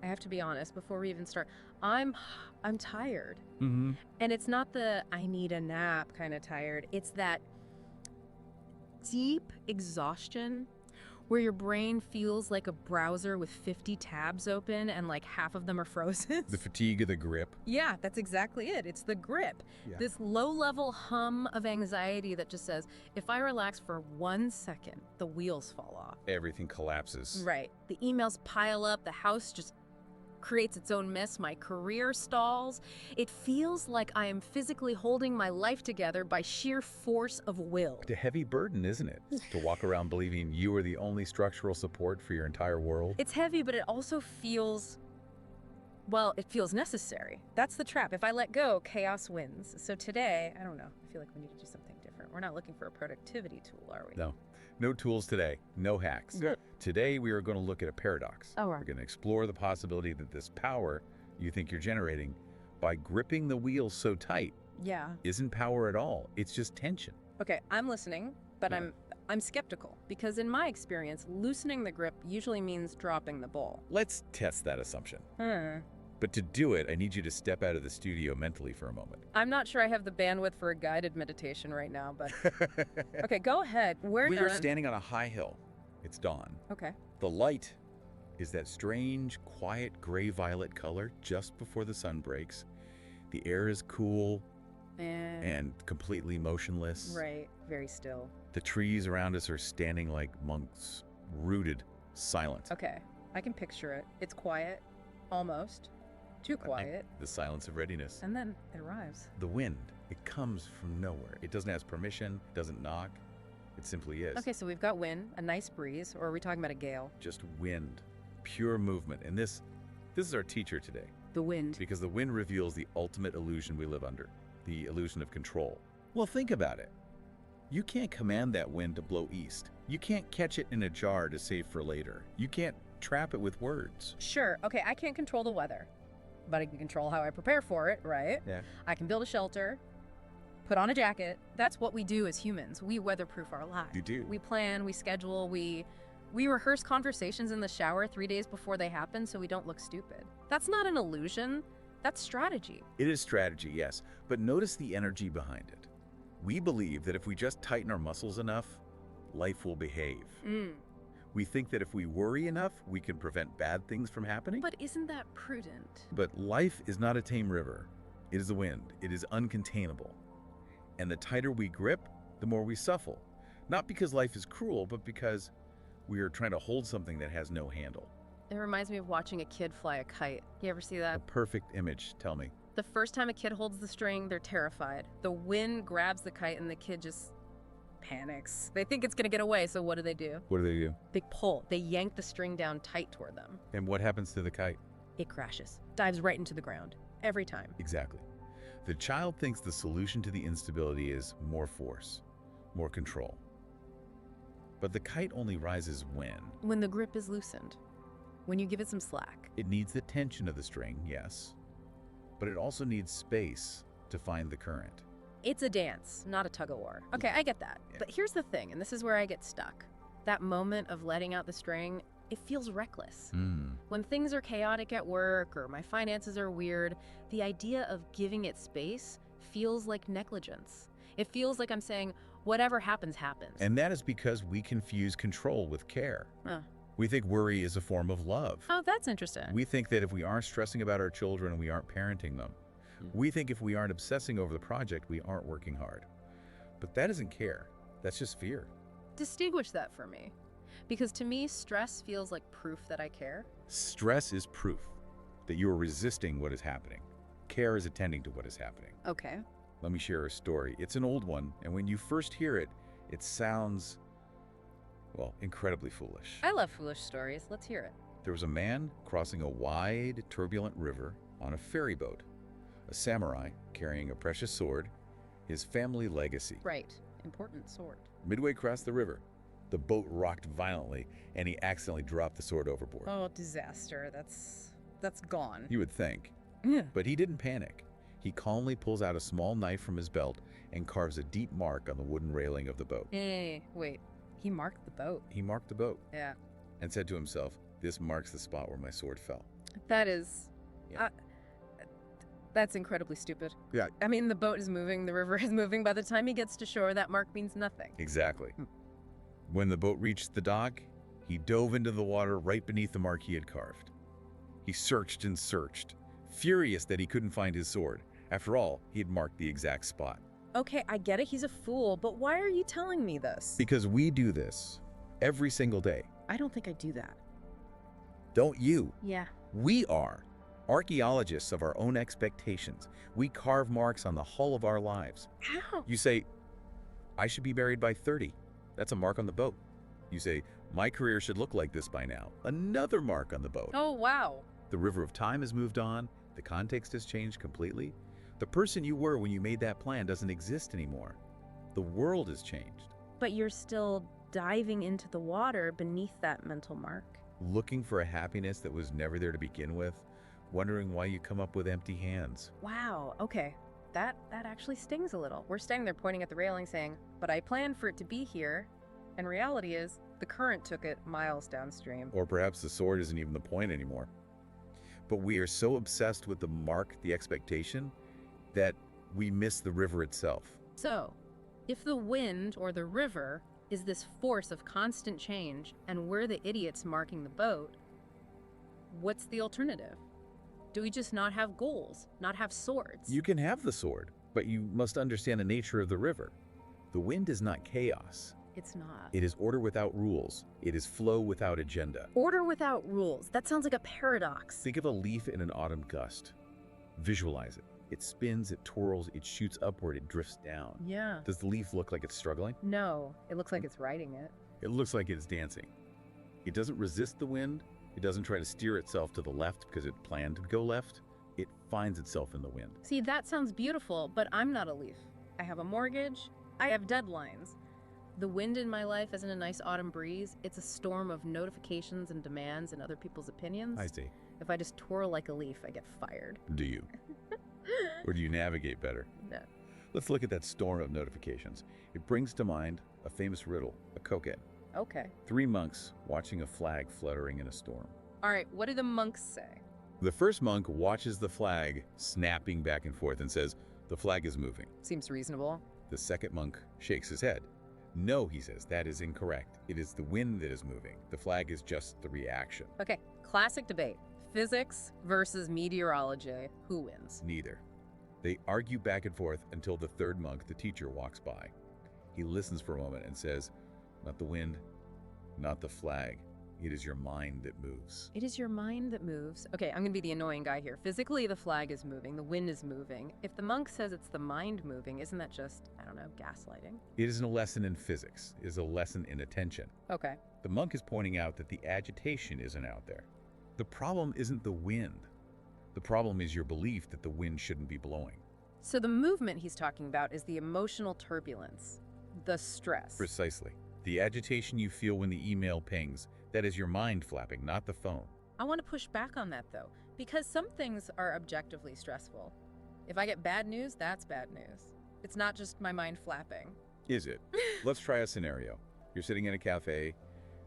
I have to be honest before we even start. I'm tired. Mm-hmm. And it's not the I need a nap kind of tired. It's that deep exhaustion where your brain feels like a browser with 50 tabs open and like half of them are frozen. The fatigue of the grip. Yeah, that's exactly it. It's the grip. Yeah. This low-level hum of anxiety that just says, if I relax for 1 second, the wheels fall off. Everything collapses. Right. The emails pile up, the house just creates its own mess, my career stalls. It feels like I am physically holding my life together by sheer force of will. It's a heavy burden, isn't it? To walk around believing you are the only structural support for your entire world. It's heavy, but it also feels, well, it feels necessary. That's the trap. If I let go, chaos wins. So today, I don't know, I feel like we need to do something different. We're not looking for a productivity tool, are we? No tools today, no hacks. Good. Today we are going to look at a paradox. Oh, right. We're going to explore the possibility that this power you think you're generating by gripping the wheels so tight Yeah. isn't power at all. It's just tension. Okay, I'm listening, but Yeah. I'm skeptical because in my experience, loosening the grip usually means dropping the ball. Let's test that assumption. But to do it, I need you to step out of the studio mentally for a moment. I'm not sure I have the bandwidth for a guided meditation right now, but okay, go ahead. We are standing on a high hill. It's dawn. Okay. The light is that strange, quiet gray-violet color just before the sun breaks. The air is cool and completely motionless. Right, very still. The trees around us are standing like monks, rooted, silent. Okay, I can picture it. It's quiet, almost. Too quiet. The silence of readiness. And then it arrives. The wind, it comes from nowhere. It doesn't ask permission, doesn't knock. It simply is. Okay, so we've got wind, a nice breeze, or are we talking about a gale? Just wind, pure movement. And this is our teacher today. The wind. Because the wind reveals the ultimate illusion we live under, the illusion of control. Well, think about it. You can't command that wind to blow east. You can't catch it in a jar to save for later. You can't trap it with words. Sure, okay, I can't control the weather, but I can control how I prepare for it, right? Yeah. I can build a shelter, put on a jacket. That's what we do as humans. We weatherproof our lives. You do. We plan, we schedule, we rehearse conversations in the shower 3 days before they happen so we don't look stupid. That's not an illusion. That's strategy. It is strategy, yes, but notice the energy behind it. We believe that if we just tighten our muscles enough, life will behave. We think that if we worry enough, we can prevent bad things from happening. But isn't that prudent? But life is not a tame river. It is the wind. It is uncontainable. And the tighter we grip, the more we suffer. Not because life is cruel, but because we are trying to hold something that has no handle. It reminds me of watching a kid fly a kite. You ever see A that? perfect image, tell me. The first time a kid holds the string, they're terrified. The wind grabs the kite and the kid just panics. They think it's gonna get away, so what do? What do? They pull. They yank the string down tight toward them. And what happens to the kite? It crashes. Dives right into the ground. Every time. Exactly. The child thinks the solution to the instability is more force, more control. But the kite only rises when? When the grip is loosened. When you give it some slack. It needs the tension of the string, yes. But it also needs space to find the current. It's a dance, not a tug-of-war. Okay, I get that. Yeah. But here's the thing, and this is where I get stuck. That moment of letting out the string, it feels reckless. When things are chaotic at work or my finances are weird, the idea of giving it space feels like negligence. It feels like I'm saying, whatever happens, happens. And that is because we confuse control with care. We think worry is a form of love. Oh, that's interesting. We think that if we aren't stressing about our children, we aren't parenting them. We think if we aren't obsessing over the project, we aren't working hard. But that isn't care. That's just fear. Distinguish that for me. Because to me, stress feels like proof that I care. Stress is proof that you are resisting what is happening. Care is attending to what is happening. Okay. Let me share a story. It's an old one, and when you first hear it, it sounds, well, incredibly foolish. I love foolish stories. Let's hear it. There was a man crossing a wide, turbulent river on a ferry boat. A samurai carrying a precious sword, his family legacy. Right. Important sword. Midway across the river, the boat rocked violently, and he accidentally dropped the sword overboard. Oh, disaster. That's gone. You would think. Yeah. But he didn't panic. He calmly pulls out a small knife from his belt and carves a deep mark on the wooden railing of the boat. Hey, wait. He marked the boat. He marked the boat Yeah. and said to himself, This marks the spot where my sword fell. That is... Yeah. That's incredibly stupid. Yeah. I mean, the boat is moving, the river is moving. By the time he gets to shore, that mark means nothing. Exactly. When the boat reached the dock, he dove into the water right beneath the mark he had carved. He searched and searched, furious that he couldn't find his sword. After all, he had marked the exact spot. Okay, I get it, he's a fool, but why are you telling me this? Because we do this every single day. I don't think I do that. Don't you? Yeah. We are archaeologists of our own expectations. We carve marks on the hull of our lives. How? You say, I should be married by 30. That's a mark on the boat. You say, my career should look like this by now. Another mark on the boat. Oh, wow. The river of time has moved on. The context has changed completely. The person you were when you made that plan doesn't exist anymore. The world has changed. But you're still diving into the water beneath that mental mark. Looking for a happiness that was never there to begin with, wondering why you come up with empty hands. Wow, okay. That actually stings a little. We're standing there pointing at the railing saying, but I planned for it to be here. And reality is, the current took it miles downstream. Or perhaps the sword isn't even the point anymore. But we are so obsessed with the mark, the expectation, that we miss the river itself. So, if the wind or the river is this force of constant change and we're the idiots marking the boat, what's the alternative? Do we just not have goals, not have swords? You can have the sword, but you must understand the nature of the river. The wind is not chaos. It's not. It is order without rules. It is flow without agenda. Order without rules. That sounds like a paradox. Think of a leaf in an autumn gust. Visualize it. It spins, it twirls, it shoots upward, it drifts down. Yeah. Does the leaf look like it's struggling? No, it looks like it's riding it. It looks like it's dancing. It doesn't resist the wind. It doesn't try to steer itself to the left because it planned to go left. It finds itself in the wind. See, that sounds beautiful, but I'm not a leaf. I have a mortgage. I have deadlines. The wind in my life isn't a nice autumn breeze. It's a storm of notifications and demands and other people's opinions. I see. If I just twirl like a leaf, I get fired. Do you? Or do you navigate better? No. Let's look at that storm of notifications. It brings to mind a famous riddle, a koan. Okay. 3 monks watching a flag fluttering in a storm. All right, what do the monks say? The first monk watches the flag snapping back and forth and says, the flag is moving. Seems reasonable. The second monk shakes his head. No, he says, that is incorrect. It is the wind that is moving. The flag is just the reaction. Okay, classic debate. Physics versus meteorology. Who wins? Neither. They argue back and forth until the third monk, the teacher, walks by. He listens for a moment and says, not the wind, not the flag. It is your mind that moves. It is your mind that moves. Okay, I'm gonna be the annoying guy here. Physically, the flag is moving, the wind is moving. If the monk says it's the mind moving, isn't that just, I don't know, gaslighting? It isn't a lesson in physics. It is a lesson in attention. Okay. The monk is pointing out that the agitation isn't out there. The problem isn't the wind. The problem is your belief that the wind shouldn't be blowing. So the movement he's talking about is the emotional turbulence, the stress. Precisely. The agitation you feel when the email pings, that is your mind flapping, not the phone. I want to push back on that though, because some things are objectively stressful. If I get bad news, that's bad news. It's not just my mind flapping. Is it? Let's try a scenario. You're sitting in a cafe.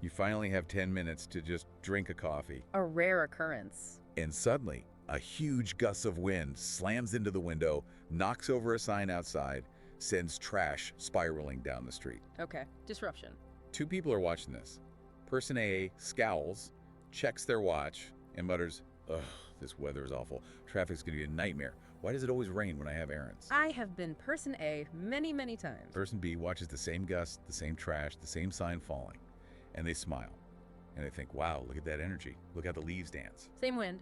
You finally have 10 minutes to just drink a coffee. A rare occurrence. And suddenly, a huge gust of wind slams into the window, knocks over a sign outside, sends trash spiraling down the street. Okay, disruption. 2 people are watching this. Person A scowls, checks their watch, and mutters, ugh, this weather is awful. Traffic's gonna be a nightmare. Why does it always rain when I have errands? I have been person A many, many times. Person B watches the same gust, the same trash, the same sign falling, and they smile. And they think, wow, look at that energy. Look how the leaves dance. Same wind,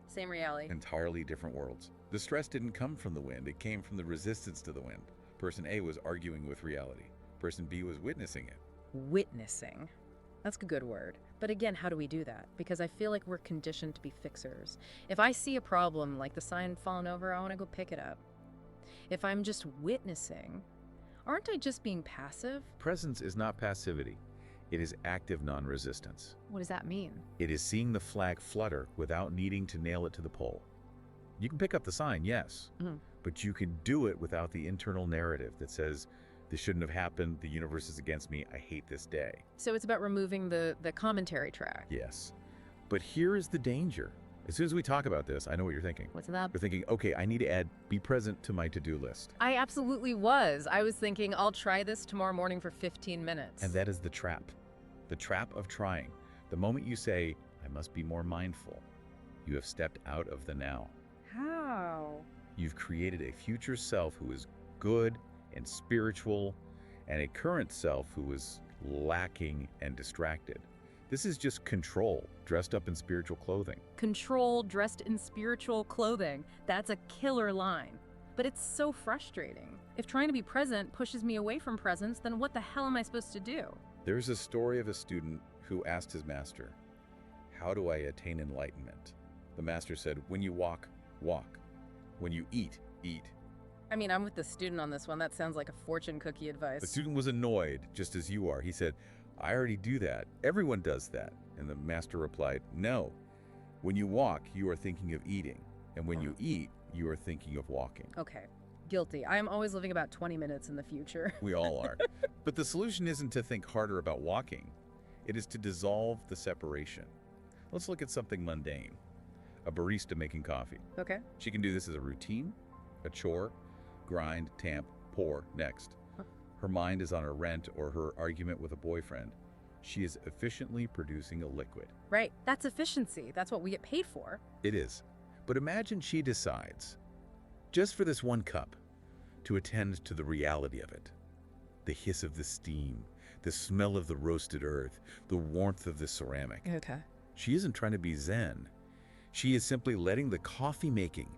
same reality. Entirely different worlds. The stress didn't come from the wind, it came from the resistance to the wind. Person A was arguing with reality. Person B was witnessing it. Witnessing. That's a good word. But again, how do we do that? Because I feel like we're conditioned to be fixers. If I see a problem like the sign falling over, I want to go pick it up. If I'm just witnessing, aren't I just being passive? Presence is not passivity. It is active non-resistance. What does that mean? It is seeing the flag flutter without needing to nail it to the pole. You can pick up the sign, yes, but you can do it without the internal narrative that says, this shouldn't have happened, the universe is against me, I hate this day. So it's about removing the commentary track. Yes. But here is the danger. As soon as we talk about this, I know what you're thinking. What's that? You're thinking, okay, I need to add be present to my to-do list. I absolutely was. I was thinking, I'll try this tomorrow morning for 15 minutes. And that is the trap. The trap of trying. The moment you say, I must be more mindful, you have stepped out of the now. How? You've created a future self who is good and spiritual, and a current self who is lacking and distracted. This is just control, dressed up in spiritual clothing. Control dressed in spiritual clothing. That's a killer line. But it's so frustrating. If trying to be present pushes me away from presence, then what the hell am I supposed to do? There's a story of a student who asked his master, how do I attain enlightenment? The master said, when you walk, walk. When you eat, eat. I mean, I'm with the student on this one. That sounds like a fortune cookie advice. The student was annoyed, just as you are. He said, I already do that. Everyone does that. And the master replied, no. When you walk, you are thinking of eating. And when you eat, you are thinking of walking. Okay. Guilty. I am always living about 20 minutes in the future. We all are. But the solution isn't to think harder about walking. It is to dissolve the separation. Let's look at something mundane. A barista making coffee. Okay. She can do this as a routine, a chore, grind, tamp, pour, next. Her mind is on her rent or her argument with a boyfriend. She is efficiently producing a liquid. Right. That's efficiency. That's what we get paid for. It is. But imagine she decides, just for this one cup, to attend to the reality of it. The hiss of the steam, the smell of the roasted earth, the warmth of the ceramic. Okay. She isn't trying to be zen. She is simply letting the coffee making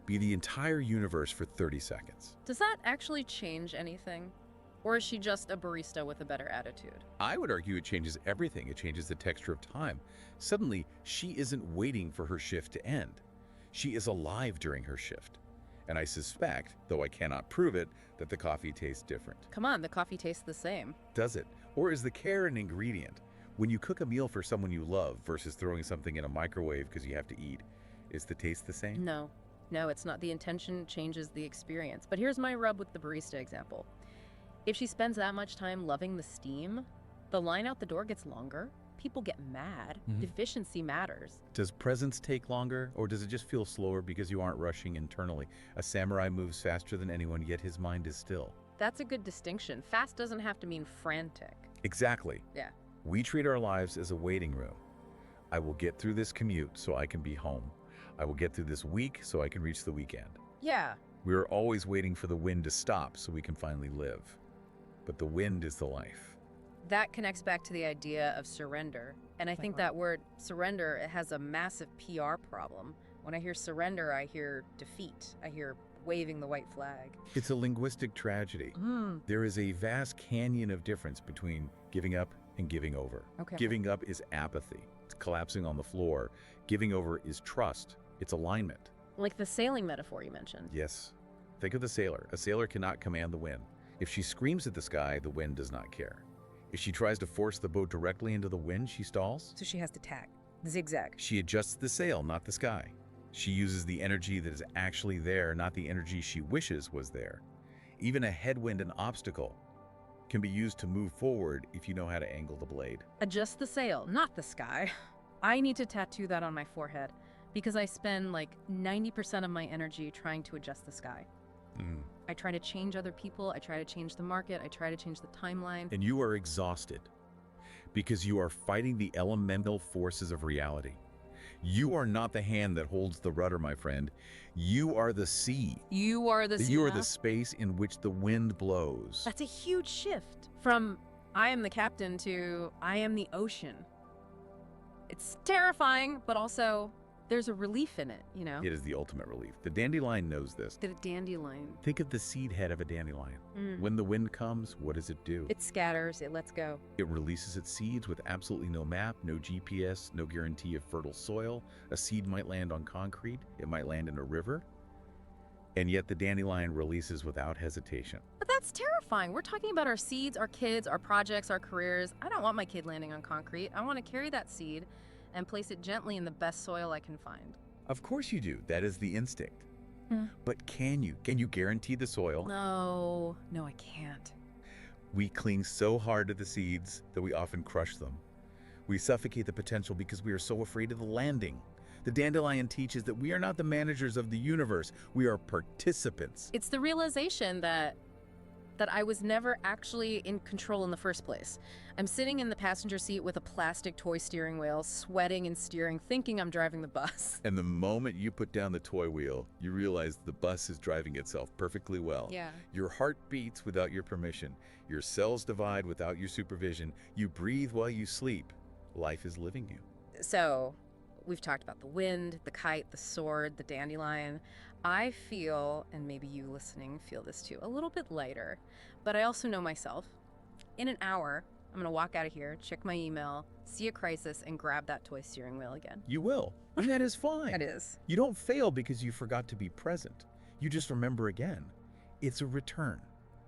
be the entire universe for 30 seconds. Does that actually change anything? Or is she just a barista with a better attitude? I would argue it changes everything. It changes the texture of time. Suddenly, she isn't waiting for her shift to end. She is alive during her shift. And I suspect, though I cannot prove it, that the coffee tastes different. Come on, the coffee tastes the same. Does it? Or is the care an ingredient? When you cook a meal for someone you love versus throwing something in a microwave because you have to eat, is the taste the same? No. No, it's not. The intention changes the experience. But here's my rub with the barista example. If she spends that much time loving the steam, the line out the door gets longer. People get mad. Efficiency matters. Does presence take longer, or does it just feel slower because you aren't rushing internally? A samurai moves faster than anyone, yet his mind is still. That's a good distinction. Fast doesn't have to mean frantic. Exactly. Yeah. We treat our lives as a waiting room. I will get through this commute so I can be home. I will get through this week so I can reach the weekend. Yeah. We are always waiting for the wind to stop so we can finally live. But the wind is the life. That connects back to the idea of surrender. And I think that word surrender, it has a massive PR problem. When I hear surrender, I hear defeat. I hear waving the white flag. It's a linguistic tragedy. There is a vast canyon of difference between giving up and giving over. Okay. Giving up is apathy. It's collapsing on the floor. Giving over is trust. It's alignment. Like the sailing metaphor you mentioned. Yes. Think of the sailor. A sailor cannot command the wind. If she screams at the sky, the wind does not care. If she tries to force the boat directly into the wind, she stalls. So she has to tack, zigzag. She adjusts the sail, not the sky. She uses the energy that is actually there, not the energy she wishes was there. Even a headwind and obstacle can be used to move forward if you know how to angle the blade. Adjust the sail, not the sky. I need to tattoo that on my forehead because I spend like 90% of my energy trying to adjust the sky. I try to change other people, I try to change the market, I try to change the timeline. And you are exhausted because you are fighting the elemental forces of reality. You are not the hand that holds the rudder, my friend. You are the sea. You are the sea. You are the space in which the wind blows. That's a huge shift from I am the captain to I am the ocean. It's terrifying, but also there's a relief in it, you know? It is the ultimate relief. The dandelion knows this. The dandelion. Think of the seed head of a dandelion. When the wind comes, what does it do? It scatters, it lets go. It releases its seeds with absolutely no map, no GPS, no guarantee of fertile soil. A seed might land on concrete, it might land in a river, and yet the dandelion releases without hesitation. But that's terrifying. We're talking about our seeds, our kids, our projects, our careers. I don't want my kid landing on concrete. I want to carry that seed and place it gently in the best soil I can find. Of course you do. That is the instinct. But can you? Can you guarantee the soil? No, I can't. We cling so hard to the seeds that we often crush them. We suffocate the potential because we are so afraid of the landing. The dandelion teaches that we are not the managers of the universe. We are participants. It's the realization that I was never actually in control in the first place. I'm sitting in the passenger seat with a plastic toy steering wheel, sweating and steering, thinking I'm driving the bus. And the moment you put down the toy wheel, you realize the bus is driving itself perfectly well. Yeah. Your heart beats without your permission. Your cells divide without your supervision. You breathe while you sleep. Life is living you. So, we've talked about the wind, the kite, the sword, the dandelion. I feel, and maybe you listening feel this too, a little bit lighter. But I also know myself. In an hour, I'm going to walk out of here, check my email, see a crisis, and grab that toy steering wheel again. You will. And that is fine. That is. You don't fail because you forgot to be present. You just remember again. It's a return,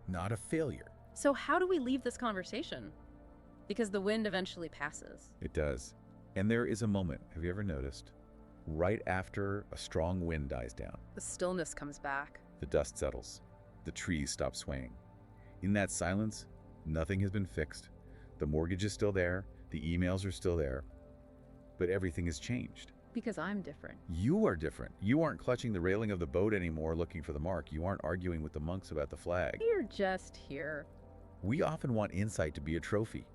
not a failure. So how do we leave this conversation? Because the wind eventually passes. It does. And there is a moment, have you ever noticed? Right after a strong wind dies down, The stillness comes back. the dust settles, the trees stop swaying. In that silence, nothing has been fixed. The mortgage is still there, the emails are still there, but everything has changed. Because I'm different. You are different. You aren't clutching the railing of the boat anymore looking for the mark. You aren't arguing with the monks about the flag. You're just here. We often want insight to be a trophy.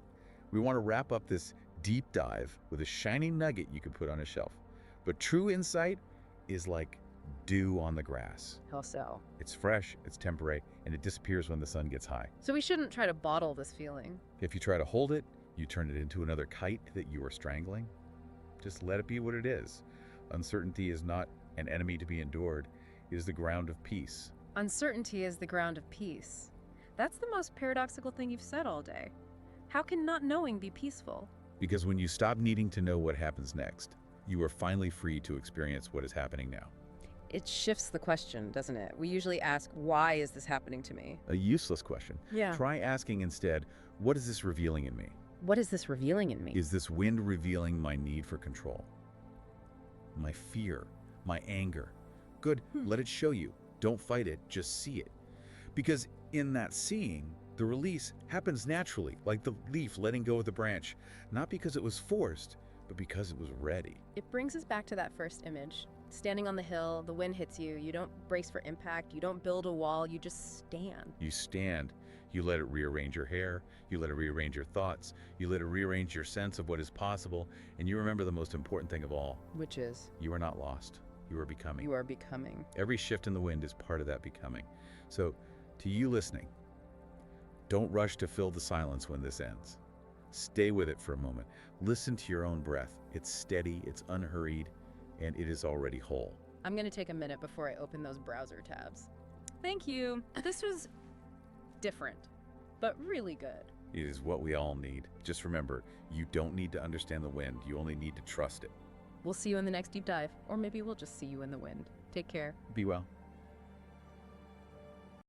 We want to wrap up this deep dive with a shining nugget you can put on a shelf. But true insight is like dew on the grass. How so? It's fresh, it's temporary, and it disappears when the sun gets high. So we shouldn't try to bottle this feeling. If you try to hold it, you turn it into another kite that you are strangling. Just let it be what it is. Uncertainty is not an enemy to be endured. It is the ground of peace. Uncertainty is the ground of peace. That's the most paradoxical thing you've said all day. How can not knowing be peaceful? Because when you stop needing to know what happens next, you are finally free to experience what is happening now. It shifts the question, doesn't it? We usually ask, why is this happening to me? A useless question. Yeah. Try asking instead, what is this revealing in me? What is this revealing in me? Is this wind revealing my need for control? My fear, my anger? Good, let it show you. Don't fight it, just see it. Because in that seeing, the release happens naturally, like the leaf letting go of the branch, not because it was forced, but because it was ready. It brings us back to that first image. Standing on the hill, the wind hits you, you don't brace for impact, you don't build a wall, you just stand. You stand, you let it rearrange your hair, you let it rearrange your thoughts, you let it rearrange your sense of what is possible, and you remember the most important thing of all. Which is? You are not lost, you are becoming. You are becoming. Every shift in the wind is part of that becoming. So, to you listening, don't rush to fill the silence when this ends. Stay with it for a moment. Listen to your own breath. It's steady, it's unhurried, and it is already whole. I'm going to take a minute before I open those browser tabs. Thank you. This was different, but really good. It is what we all need. Just remember, you don't need to understand the wind. You only need to trust it. We'll see you in the next deep dive, or maybe we'll just see you in the wind. Take care. Be well.